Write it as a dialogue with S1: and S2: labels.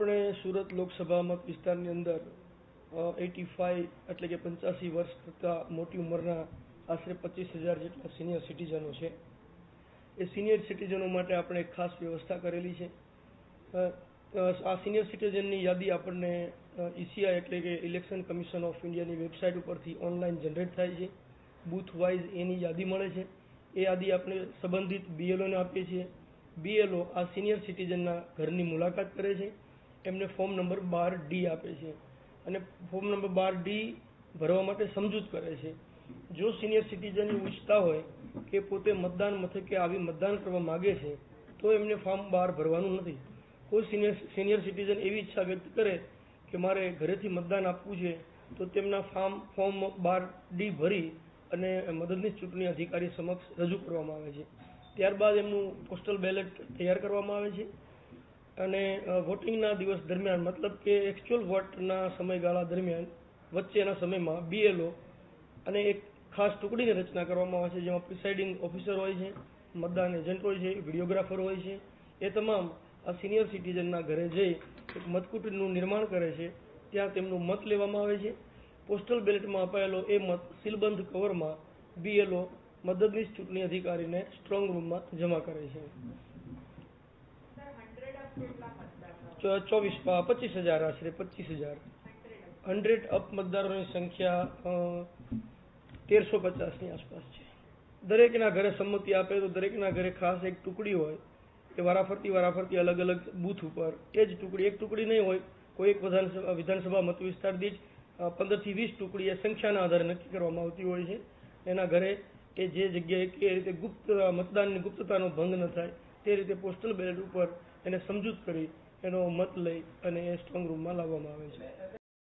S1: આપણે સુરત લોકસભા મત વિસ્તારની અંદર 85 એટલે કે 85 વર્ષ કરતાં મોટી ઉંમરના આશરે 25,000 જેટલા સિનિયર સિટીઝનો છે। એ સિનિયર સિટીઝનો માટે આપણે એક ખાસ વ્યવસ્થા કરેલી છે। આ સિનિયર સિટીઝનની યાદી આપણને ECI એટલે કે ઇલેક્શન કમિશન ઓફ ઇન્ડિયાની વેબસાઇટ ઉપરથી ઓનલાઈન જનરેટ થાય છે। બૂથ વાઇઝ એની યાદી મળે છે। એ યાદી આપણે સંબંધિત BLOને આપીએ છીએ। BLO આ સિનિયર સિટીઝનના ઘરની મુલાકાત કરે છે, એમને ફોર્મ નંબર 12D આપે છે અને ફોર્મ નંબર 12D ભરવા માટે સમજૂત કરે છે। જો સિનિયર સિટીઝન ઈચ્છતા હોય કે પોતે મતદાન મથકે આવી મતદાન કરવા માગે છે તો એમને ફોર્મ 12 ભરવાનું નથી। કોઈ સિનિયર સિટીઝન એવી ઈચ્છા વ્યક્ત કરે કે મારે ઘરેથી મતદાન આપવું છે તો તેમના ફોર્મ 12D ભરી અને મદદનીશ ચૂંટણી અધિકારી સમક્ષ રજૂ કરવામાં આવે છે। ત્યારબાદ એમનું પોસ્ટલ બેલેટ તૈયાર કરવામાં આવે છે અને વોટિંગના દિવસ દરમિયાન મતલબ કે એક્ચ્યુઅલ વોટના સમયગાળા દરમિયાન વચ્ચેના સમયમાં BLO અને એક ખાસ ટુકડીની રચના કરવામાં આવે છે, જેમાં પ્રિસાઇડિંગ ઓફિસર હોય છે, મતદાન એજન્ટ હોય છે, વિડીયોગ્રાફર હોય છે। એ તમામ આ સિનિયર સિટીઝનના ઘરે જઈ એક મતકૂટનું નિર્માણ કરે છે। ત્યાં તેમનું મત લેવામાં આવે છે। પોસ્ટલ બેલેટમાં અપાયેલો એ મત સીલબંધ કવરમાં BLO મદદનીશ ચૂંટણી અધિકારીને સ્ટ્રોંગ રૂમમાં જમા કરે છે। 25,000 આશરે 25,000 100 અપ મતદારોની સંખ્યા 1350ની આસપાસ છે। દરેકના ઘરે સંમતિ આપે તો દરેકના ઘરે ખાસ એક ટુકડી હોય કે વારાફરતી અલગ અલગ બૂથ ઉપર એ જ ટુકડી, એક ટુકડી નહીં હોય, કોઈ એક વિધાનસભા મત વિસ્તાર દીઠ 15 થી 20 ટુકડી એ સંખ્યાના આધારે નક્કી કરવામાં આવતી હોય છે। એના ઘરે એ જે જગ્યાએ એ રીતે મતદાનની ગુપ્તતાનો ભંગ ન થાય તે રીતે પોસ્ટલ બેલેટ ઉપર એને સમજૂત કરી એનો મત લઈ અને એ સ્ટ્રોંગ રૂમમાં લાવવામાં આવે છે।